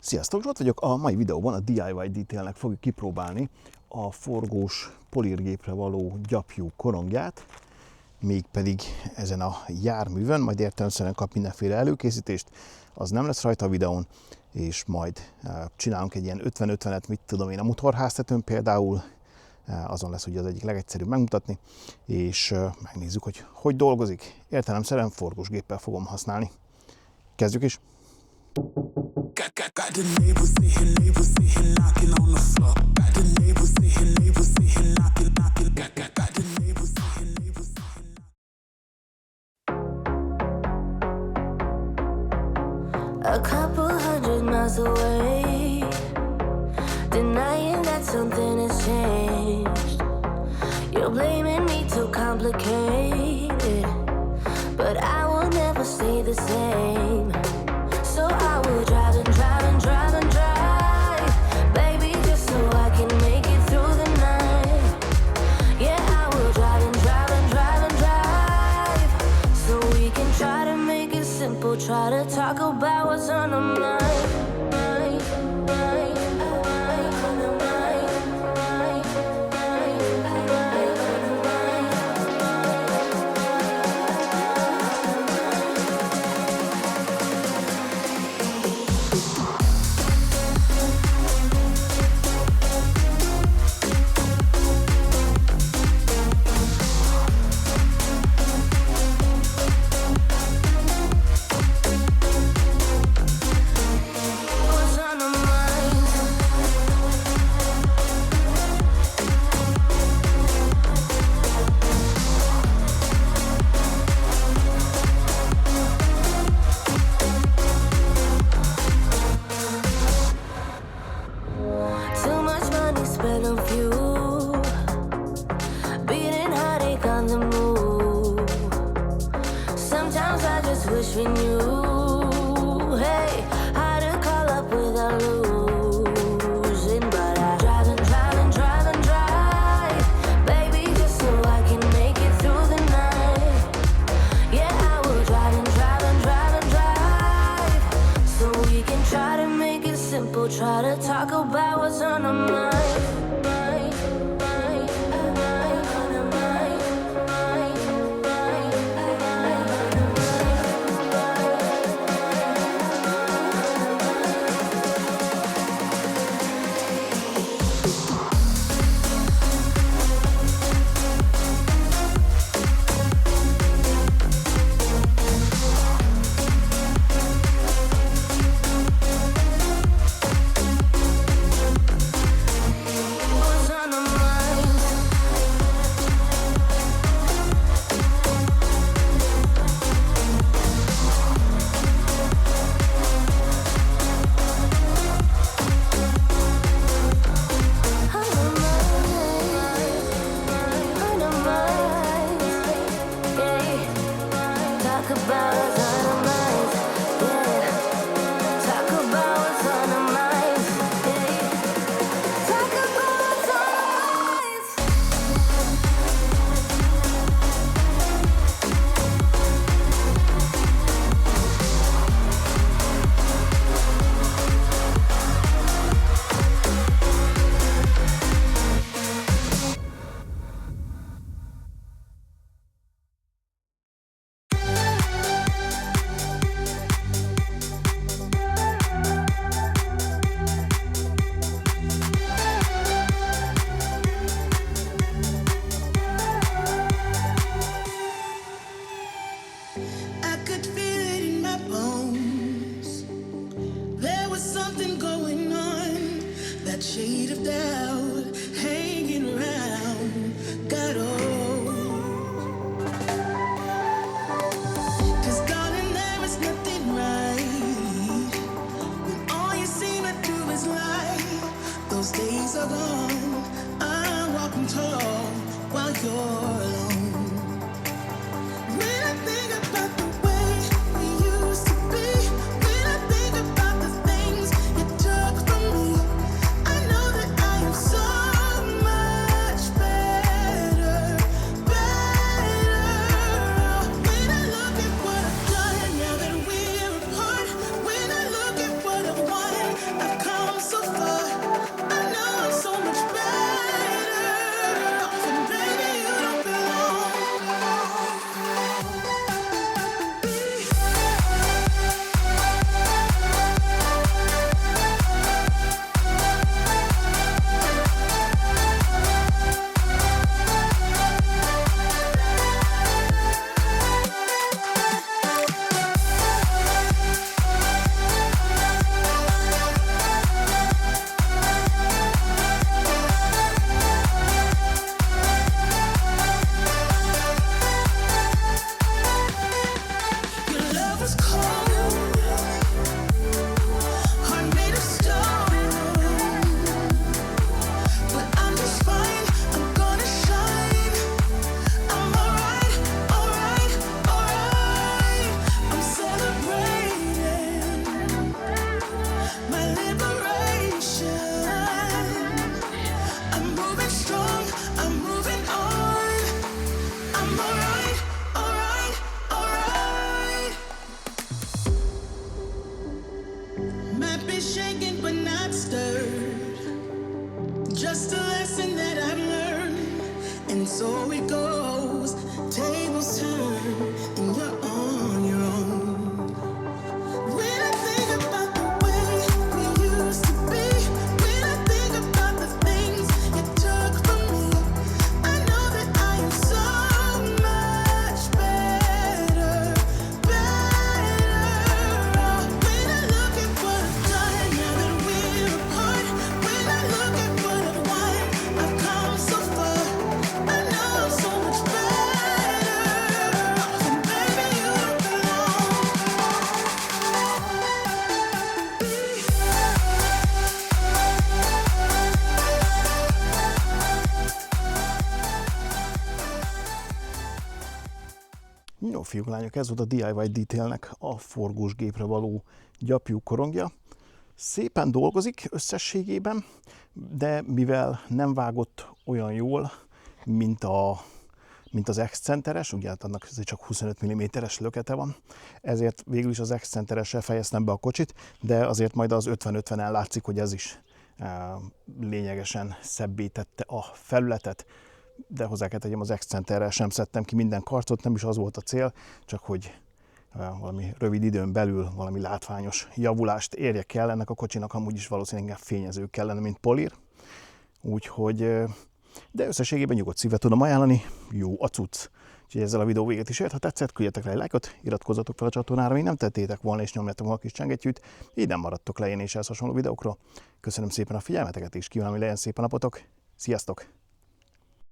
Sziasztok, Zsolt vagyok. A mai videóban a DIY-Detailnek fogjuk kipróbálni a forgós polírgépre való gyapjú korongját, mégpedig ezen a járművön, majd értelemszerűen kap mindenféle előkészítést, az nem lesz rajta a videón, és majd csinálunk egy ilyen 50-50-et, mit tudom én, a motorháztetőn például, azon lesz ugye az egyik legegyszerűbb megmutatni, és megnézzük, hogy dolgozik. Értelemszerűen forgós géppel fogom használni. Kezdjük is! Got the neighbors sitting knocking on the floor. Got the neighbors sitting knocking. Got the neighbors sitting. A couple hundred miles away, denying that something has changed. You're blaming me too complicated, but I will never stay the same. So I will drive and drive and drive and drive, baby, just so I can make it through the night. Yeah, I will drive and drive and drive and drive, so we can try to make it simple, try to talk about what's on our mind. Try to talk about what's on our mind. I should be shaken but not stirred. Just a lesson that I've learned, and so it goes. Tables turn, and you're on your own. When I think about the way we used to be, when I think about the things you took from me, I know that I am so much better, better off. When I look at what I've done now that we're apart, when I look at what I've won, I've come so far. I know I'm so much better off, and baby you belong. Jó fiúk, lányok, ez volt a DIYDetailnek a forgós gépre való gyapjú korongja. Szépen dolgozik összességében, de mivel nem vágott olyan jól, mint az excenteres, ugye hát annak csak 25 mm-es lökete van, ezért végül is az excenteressel fejeztem be a kocsit, de azért majd az 50-50-en látszik, hogy ez is lényegesen szebbé tette a felületet, de hozzá kell tegyem, az excenterrel sem szedtem ki minden karcot, nem is az volt a cél, csak hogy valami rövid időn belül valami látványos javulást érjek el. Ennek a kocsinak amúgy is valószínűleg fényező kellene, mint polír. Úgyhogy, de összességében nyugodt szívvel tudom ajánlani, jó a cucc. Úgyhogy ezzel a videó véget is ért. Ha tetszett, küldjetek rá egy lájkot, iratkozzatok fel a csatornára, még nem tettétek volna, és nyomjátok a kis csengettyűt, így nem maradtok le én és ehhez hasonló videókról. Köszönöm szépen a figyelmeteket, és kívánom, hogy legyen szép a napotok. Sziasztok!